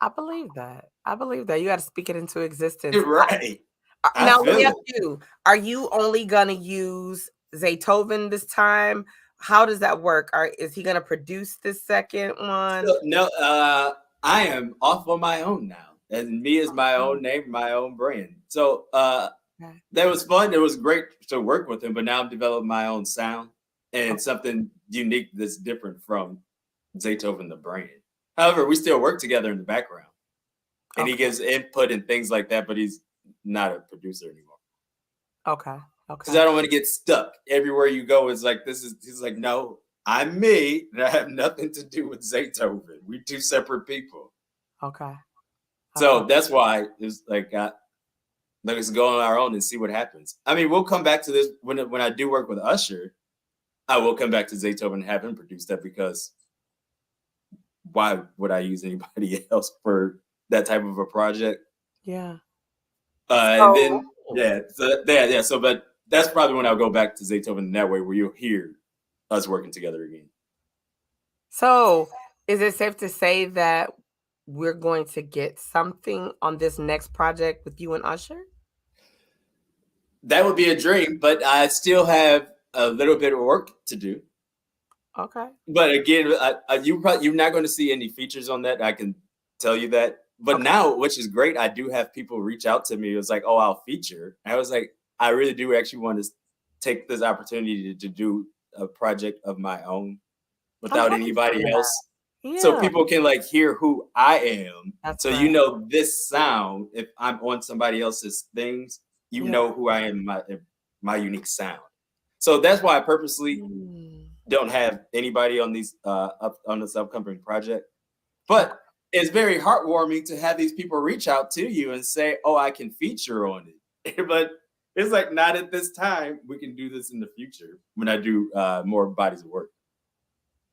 I believe that. You got to speak it into existence. Right. Now, let me feel ask you, are you only going to use Zaytoven this time? How does that work? Is he going to produce this second one? No, I am off on my own now. And me is my own name, my own brand. So that was fun. It was great to work with him, but now I'm developing my own sound and something unique that's different from Zaytoven the brand. However, we still work together in the background. And he gives input and things like that, but he's not a producer anymore. Okay. Because I don't want to get stuck. Everywhere you go, it's like, he's like, no, I'm me, and I have nothing to do with Zaytoven. We're two separate people. Okay. So that's why it's like, let's go on our own and see what happens. I mean, we'll come back to this when I do work with Usher. I will come back to Zaytoven and have him produce that, because why would I use anybody else for that type of a project? Yeah. And then So, but that's probably when I'll go back to Zaytoven in that way, where you'll hear us working together again. So, is it safe to say that we're going to get something on this next project with you and Usher? That would be a dream, but I still have a little bit of work to do. Okay. But again, you're not going to see any features on that. I can tell you that. But now, which is great, I do have people reach out to me. It was like, oh, I'll feature. And I was like, I really do actually want to take this opportunity to do a project of my own without anybody else. Yeah. So people can like hear who I am. That's so right. you know this sound. If I'm on somebody else's things, you know who I am, my unique sound. So that's why I purposely don't have anybody on these on this upcoming project. But it's very heartwarming to have these people reach out to you and say, oh, I can feature on it. But it's like, not at this time. We can do this in the future when I do more bodies of work.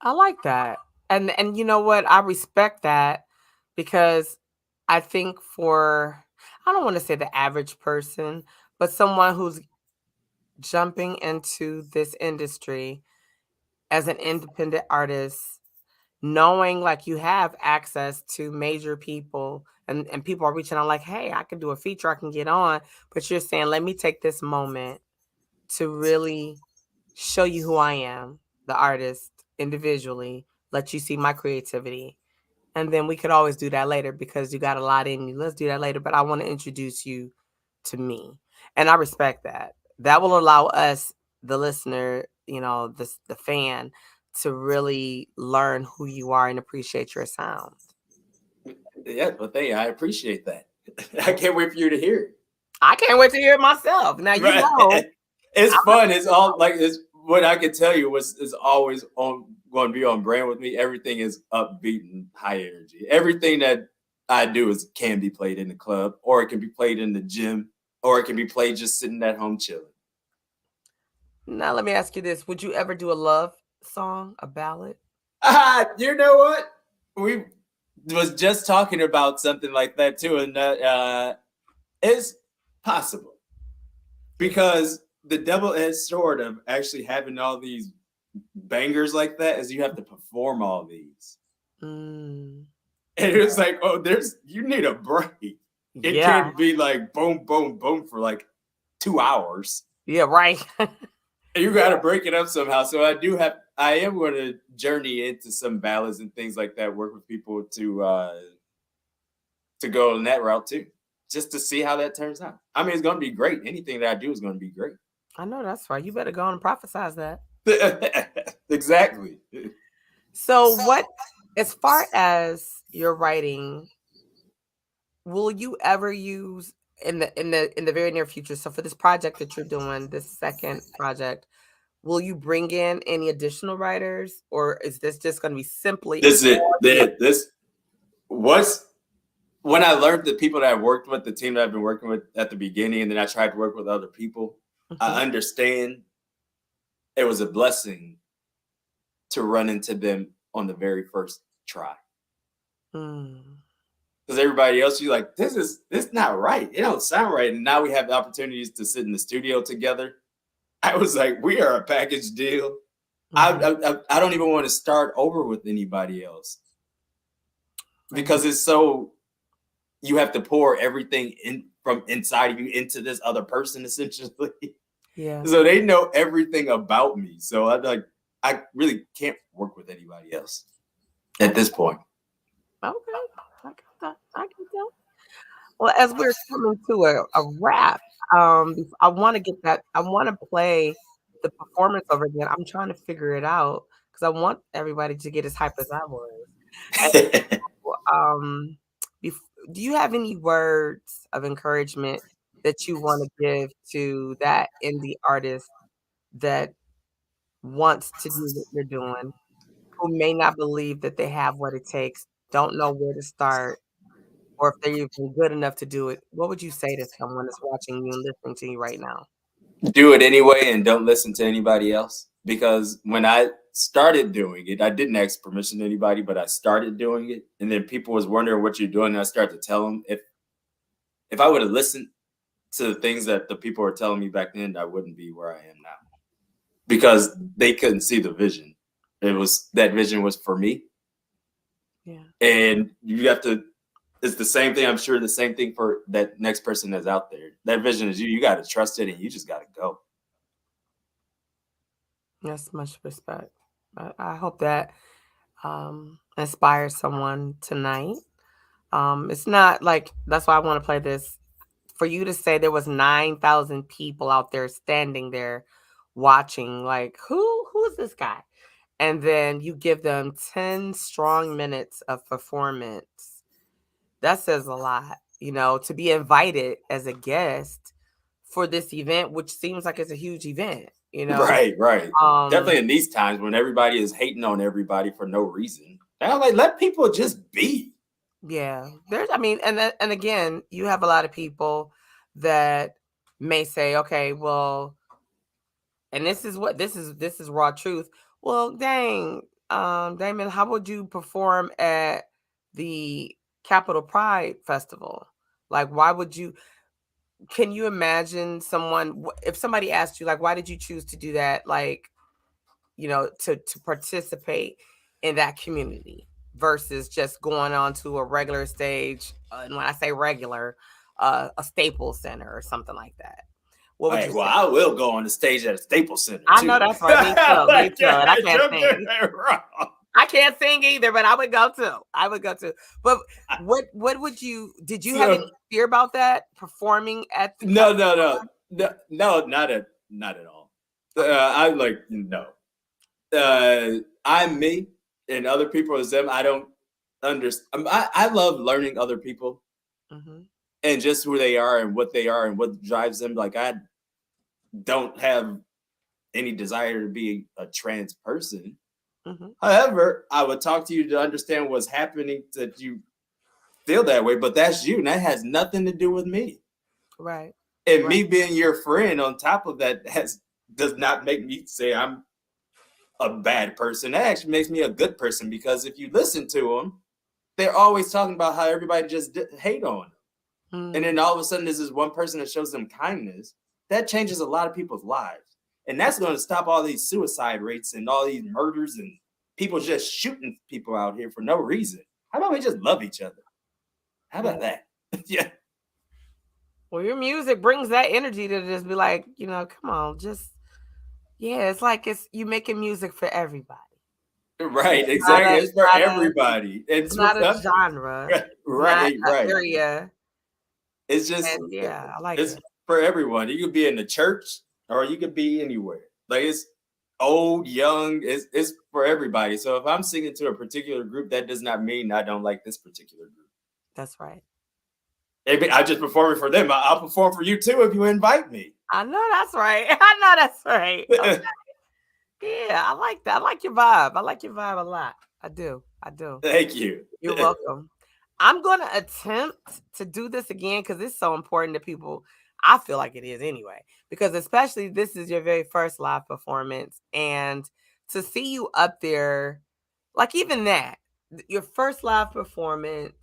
I like that. And you know what? I respect that, because I think I don't want to say the average person, but someone who's jumping into this industry as an independent artist, knowing like you have access to major people and people are reaching out like, hey, I can do a feature, I can get on. But you're saying, let me take this moment to really show you who I am, the artist, individually, let you see my creativity. And then we could always do that later, because you got a lot in you. Let's do that later. But I want to introduce you to me. And I respect that. That will allow us, the listener, the fan, to really learn who you are and appreciate your sound. Yeah, but I appreciate that. I can't wait for you to hear it. I can't wait to hear it myself. Now, it's fun. It's all like, it's what I can tell you is always going to be on brand with me. Everything is upbeat and high energy. Everything that I do can be played in the club, or it can be played in the gym, or it can be played just sitting at home chilling. Now, let me ask you this. Would you ever do a love song, a ballad? You know what? We was just talking about something like that too, and that is possible, because the double-edged sword of actually having all these bangers like that is you have to perform all these. Mm. And it's like, oh, you need a break. It Yeah. can't be like boom, boom, boom for like 2 hours. Yeah, right. You got to break it up somehow. So I am going to journey into some ballads and things like that, work with people to go in that route too, just to see how that turns out. I mean, it's going to be great. Anything that I do is going to be great. I know that's right. You better go on and prophesize that. Exactly. So what, as far as your writing, will you ever use in the very near future? So for this project that you're doing, this second project, will you bring in any additional writers, or is this just going to be simply This was when I learned the people that I worked with, the team that I've been working with at the beginning, and then I tried to work with other people. I understand it was a blessing to run into them on the very first try. Because everybody else, you're like, this is not right. It don't sound right. And now we have the opportunities to sit in the studio together. I was like, we are a package deal. I don't even want to start over with anybody else. Because it's so, you have to pour everything in from inside of you into this other person, essentially. Yeah. So they know everything about me. So I really can't work with anybody else at this point. Okay. I get that. Well, as we're coming to a wrap, I want to get that. I want to play the performance over again. I'm trying to figure it out because I want everybody to get as hype as I was. And, do you have any words of encouragement that you want to give to that indie artist that wants to do what you're doing, who may not believe that they have what it takes, don't know where to start, or if they're even good enough to do it? What would you say to someone that's watching you and listening to you right now? Do it anyway and don't listen to anybody else. Because when I started doing it, I didn't ask permission to anybody, but I started doing it. And then people was wondering what you're doing. And I started to tell them if I would have listened to the things that the people were telling me back then, I wouldn't be where I am now. Because they couldn't see the vision. That vision was for me. Yeah. And you have to, it's the same thing. I'm sure the same thing for that next person that's out there. That vision is you. You got to trust it and you just got to go. That's much respect. I hope that inspires someone tonight. It's not like, that's why I want to play this. For you to say there was 9,000 people out there standing there watching, like, who is this guy? And then you give them 10 strong minutes of performance. That says a lot, to be invited as a guest for this event, which seems like it's a huge event, Right. Definitely in these times when everybody is hating on everybody for no reason. I'm like, let people just be. Yeah, and again, you have a lot of people that may say, okay, well, and this is raw truth. Well, dang, Damon, how would you perform at the Capitol Pride Festival? Like, why would you? Can you imagine if somebody asked you, like, why did you choose to do that? Like, to participate in that community versus just going on to a regular stage. And when I say regular, a Staples Center or something like that. What would you say? I will go on the stage at a Staples Center. I know that's right. Me too. And I can't sing. I can't sing either, but I would go too. But what would you? Did you have any fear about that performing at the? No, not at all. I'm like, no. I'm me, and other people is them. I don't understand. I love learning other people and just who they are and what they are and what drives them. Like, I don't have any desire to be a trans person. However, I would talk to you to understand what's happening that you feel that way, but that's you, and that has nothing to do with me. Right. And me being your friend on top of that does not make me say I'm a bad person. That actually makes me a good person, because if you listen to them, they're always talking about how everybody just hate on them. And then all of a sudden there's this one person that shows them kindness. That changes a lot of people's lives. And that's going to stop all these suicide rates and all these murders and people just shooting people out here for no reason. How about we just love each other? How about that? Yeah. Well, your music brings that energy to just be like, come on, just, it's like you making music for everybody. Right, exactly. It's for everybody. It's not a genre. Right. Area. It's just, I like it's it. for everyone. You could be in the church or you could be anywhere. Like it's old, young, it's for everybody. So if I'm singing to a particular group, that does not mean I don't like this particular group. That's right. Maybe I just performing for them. I'll perform for you too if you invite me. I know that's right. Okay. Yeah, I like that. I like your vibe. I like your vibe a lot. I do. Thank you. You're welcome. I'm going to attempt to do this again because it's so important to people. I feel like it is anyway, because especially this is your very first live performance, and to see you up there, like even that, your first live performance,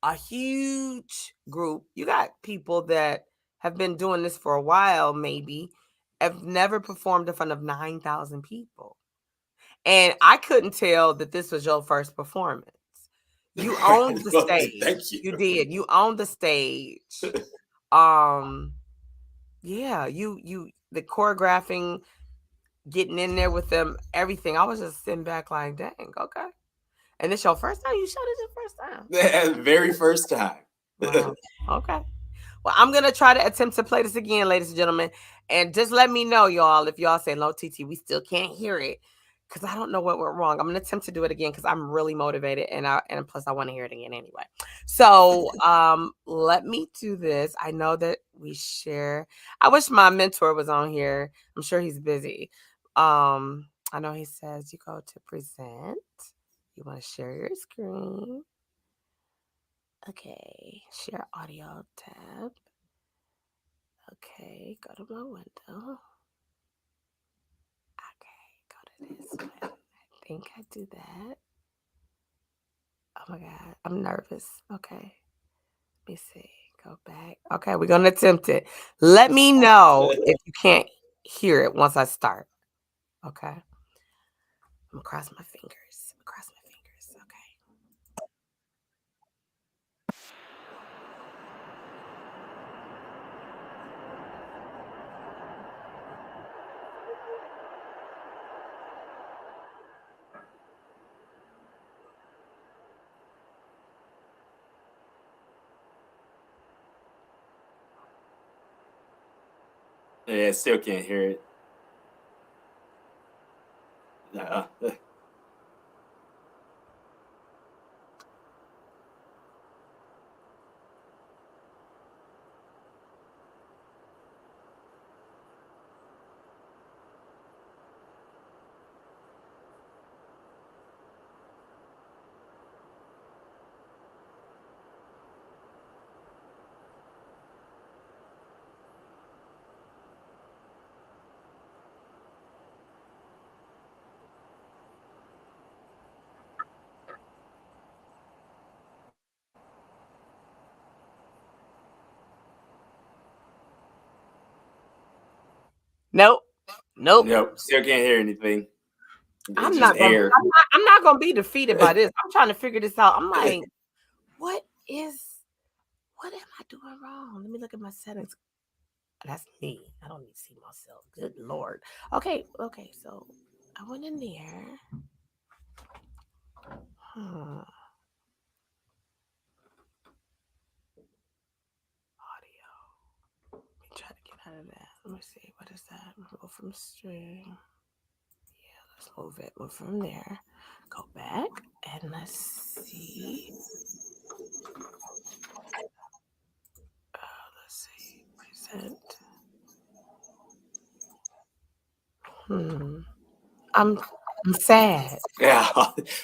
a huge group. You got people that have been doing this for a while, maybe have never performed in front of 9,000 people. And I couldn't tell that this was your first performance. You owned the stage. Thank you. You did. You owned the stage. Yeah, you the choreographing, getting in there with them, everything. I was just sitting back like, dang, okay. And this your first time? You showed it your first time? The very first time. Wow. Okay. Well, I'm going to try to attempt to play this again, ladies and gentlemen. And just let me know, y'all, if y'all say, no, TT, we still can't hear it, because I don't know what went wrong. I'm going to attempt to do it again because I'm really motivated. And plus, I want to hear it again anyway. So let me do this. I know that we share. I wish my mentor was on here. I'm sure he's busy. I know he says you go to present. You want to share your screen. Okay, share audio tab. Okay, go to my window. Okay, go to this one. I think I do that. Oh my God, I'm nervous. Okay, let me see. Go back. Okay, we're going to attempt it. Let me know if you can't hear it once I start. Okay. I'm going to cross my fingers. Okay. Yeah, still can't hear it. No. Nope. Nope. Still can't hear anything. I'm just not air. gonna be defeated by this. I'm trying to figure this out. I'm like, what am I doing wrong? Let me look at my settings. That's me. I don't need to see myself. Good Lord. Okay. So I went in there. Audio. Let me try to get out of that. Let me see. What is that? Remove from stream. Yeah, let's move it. Move from there. Go back and let's see. Let's see. Present. I'm sad. Yeah.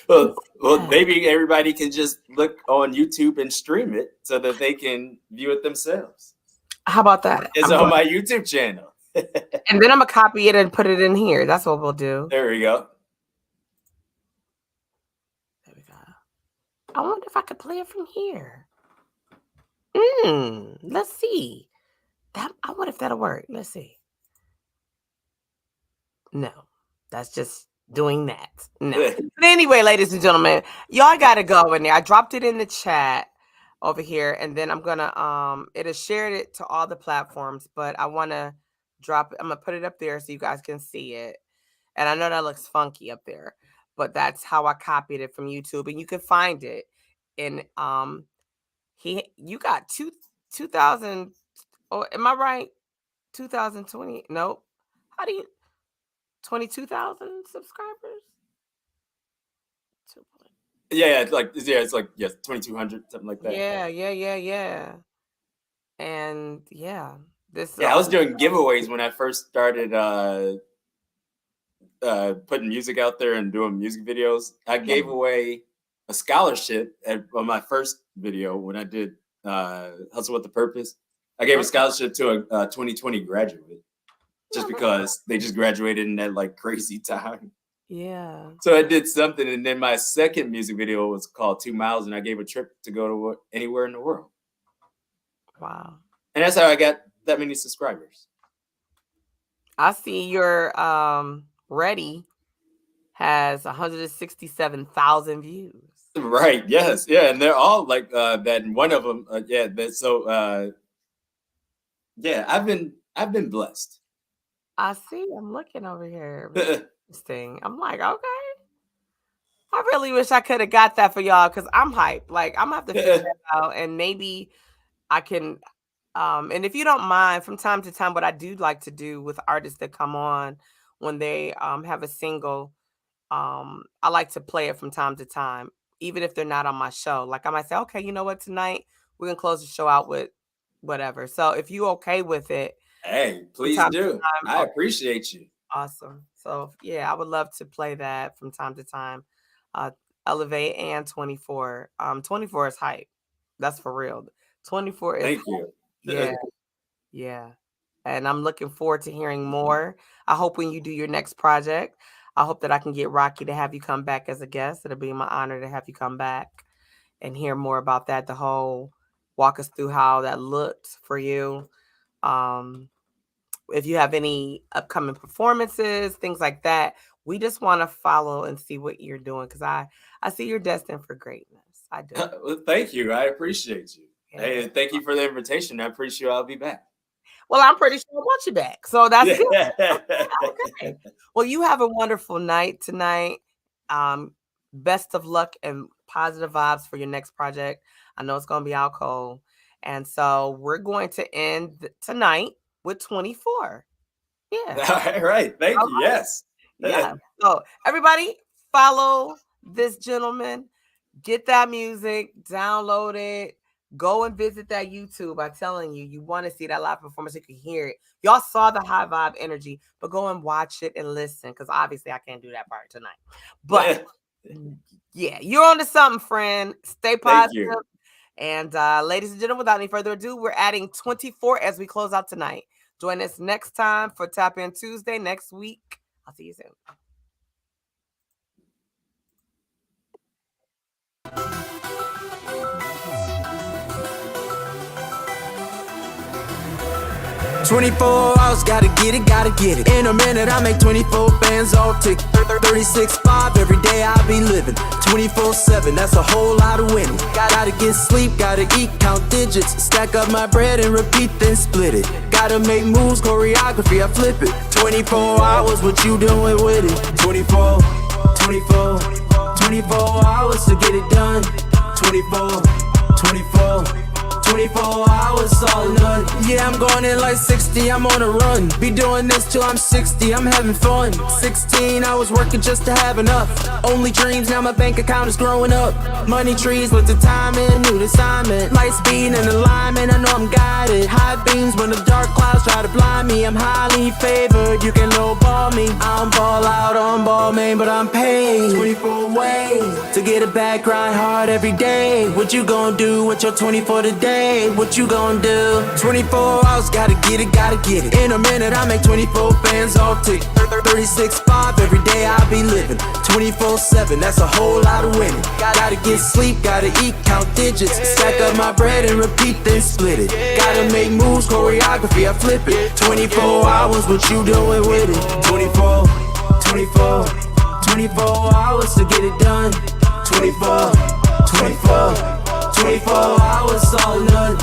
Well, maybe everybody can just look on YouTube and stream it so that they can view it themselves. How about that? It's on my YouTube channel. And then I'm gonna copy it and put it in here. That's what we'll do. There we go. There we go. I wonder if I could play it from here. Let's see. I wonder if that'll work. Let's see. No, that's just doing that. No. But anyway, ladies and gentlemen, y'all gotta go in there. I dropped it in the chat over here, and then I'm gonna it has shared it to all the platforms, but I wanna drop it. I'm gonna put it up there so you guys can see it. And I know that looks funky up there, but that's how I copied it from YouTube, and you can find it in you got 2000. Oh, am I right? 2020? Nope. How do you 22,000 subscribers? Yeah, it's like 2,200, something like that. Yeah. And yeah, this. Yeah, I was doing giveaways when I first started putting music out there and doing music videos. I gave away a scholarship on my first video when I did Hustle with the Purpose. I gave a scholarship to a 2020 graduate just because they just graduated in that like crazy time. Yeah. So I did something, and then my second music video was called 2 Miles, and I gave a trip to go to anywhere in the world. Wow. And that's how I got that many subscribers. I see your Ready has 167,000 views. Right. Yes. Yeah. And they're all like that. And one of them. Yeah. Yeah. I've been blessed. I see. I'm looking over here. Really interesting. I'm like, okay. I really wish I could have got that for y'all because I'm hyped. Like, I'm gonna have to figure that out, and maybe I can. And if you don't mind, from time to time, what I do like to do with artists that come on when they have a single, I like to play it from time to time, even if they're not on my show. Like I might say, okay, you know what, tonight we're gonna close the show out with whatever. So if you okay with it, hey, please do. I appreciate you. Awesome. So yeah, I would love to play that from time to time. Elevate and 24. 24 is hype. That's for real. 24 is Thank you. Yeah. And I'm looking forward to hearing more. I hope when you do your next project, I hope that I can get Rocky to have you come back as a guest. It'll be my honor to have you come back and hear more about that. The whole walk us through how that looked for you. If you have any upcoming performances, things like that, we just want to follow and see what you're doing because I see you're destined for greatness. I do. Well, thank you. I appreciate you. Yeah. Hey, thank you for the invitation. I appreciate I'll be back. Well, I'm pretty sure I want you back. So that's good. Okay. Well, you have a wonderful night tonight. Best of luck and positive vibes for your next project. I know it's going to be out cold. And so we're going to end tonight with 24. Yeah. All right. Thank you. Right. Yes. Yeah. So everybody follow this gentleman. Get that music. Download it. Go and visit that YouTube. I'm telling you, you want to see that live performance. You can hear it. Y'all saw the high vibe energy, but go and watch it and listen because obviously I can't do that part tonight. But yeah, you're on to something, friend. Stay positive. And ladies and gentlemen, without any further ado, we're adding 24 as we close out tonight. Join us next time for Tap In Tuesday next week. I'll see you soon. $24 hours, gotta get it. In a minute, I make 24 bands all tick. 36.5 every day I be living. 24/7, that's a whole lot of winning. Gotta get sleep, gotta eat, count digits. Stack up my bread and repeat, then split it. Gotta make moves, choreography, I flip it. 24 hours, what you doing with it? 24 hours to get it done. 24 hours, all or none. Yeah, I'm going in like 60, I'm on a run. Be doing this till I'm 60, I'm having fun. 16 hours working just to have enough. Only dreams, now my bank account is growing up. Money trees with the timing, new assignment. Light speed and alignment, I know I'm guided. High beams when the dark clouds try to blind me. I'm highly favored, you can lowball me. I don't ball out on ball main, but I'm paid 24 ways to get it back, grind hard every day. What you gonna do with your 24 today? What you gonna do? 24 hours, gotta get it. In a minute, I make 24 bands all tick. 36.5 every day I be living. 24/7, that's a whole lot of winning. Gotta get sleep, gotta eat, count digits. Stack up my bread and repeat, then split it. Gotta make moves, choreography, I flip it. 24 hours, what you doing with it? 24 24, 24 hours to get it done. 24, 24, 24 hours, all none.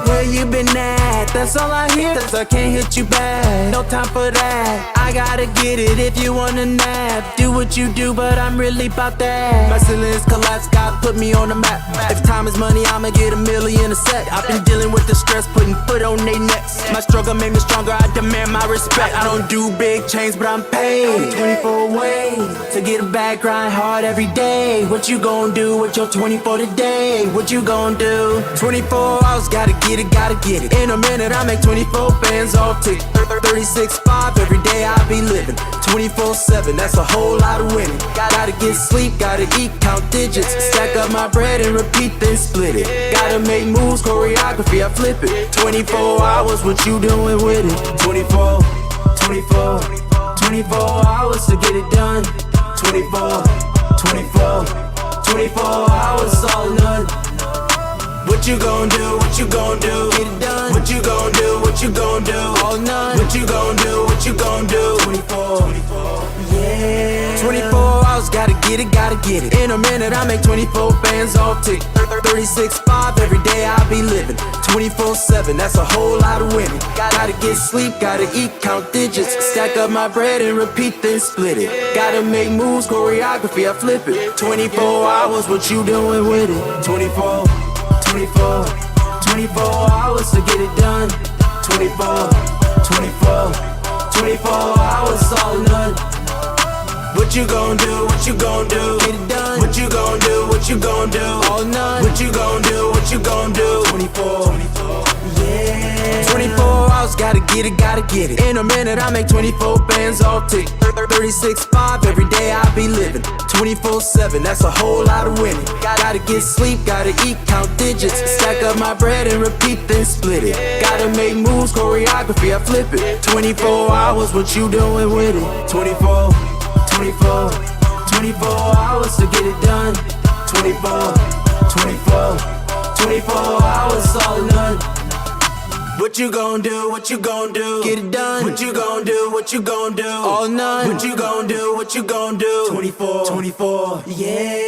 Where you been at? That's all I hear, cause I can't hit you back. No time for that, I gotta get it if you wanna nap. Do what you do, but I'm really about that. My ceilings collapse, God put me on the map. If time is money, I'ma get $1 million a set. I've been dealing with the stress, putting foot on they necks. My struggle made me stronger, I demand my respect. I don't do big chains, but I'm paid 24 ways to get a bag, grind hard every day. What you gon' do with your 24 today? What you gon' do? 24 hours, gotta get it, gotta get it. In a minute, I make 24 bands off tick. 36.5 every day I be living. 24/7, that's a whole lot of winning. Gotta get sleep, gotta eat, count digits. Stack up my bread and repeat, then split it. Gotta make moves, choreography, I flip it. 24 hours, what you doing with it? 24, 24, 24 hours to get it done. 24, 24, 24 hours, all none. What you gon' do? What you gon' do? Get it done. What you gon' do? What you gon' do? All none. What you gon' do? What you gon' do? 24, yeah. 24 hours, gotta get it, gotta get it. In a minute, I make 24 bands off tick. 36.5 every day I be living. 24/7, that's a whole lot of winning. Gotta get sleep, gotta eat, count digits. Stack up my bread and repeat, then split it. Gotta make moves, choreography, I flip it. 24 hours, what you doing with it? 24, 24, 24 hours to get it done. 24, 24, 24 hours, all none. What you gon' do? What you gon' do? Get it done. What you gon' do? What you gon' do? All none. What you gon' do? What you gon' do? 24, yeah. 24 hours, gotta get it, gotta get it. In a minute, I make 24 bands off tick. 36.5 every day I be living. 24/7, that's a whole lot of winning. Gotta get sleep, gotta eat, count digits. Stack up my bread and repeat, then split it. Gotta make moves, choreography, I flip it. 24 hours, what you doing with it? 24, 24, 24 hours to get it done. 24, 24, 24 hours, all none. What you gon' do? What you gon' do? Get it done. What you gon' do? What you gon' do? All none. What you gon' do? What you gon' do? 24, 24, yeah.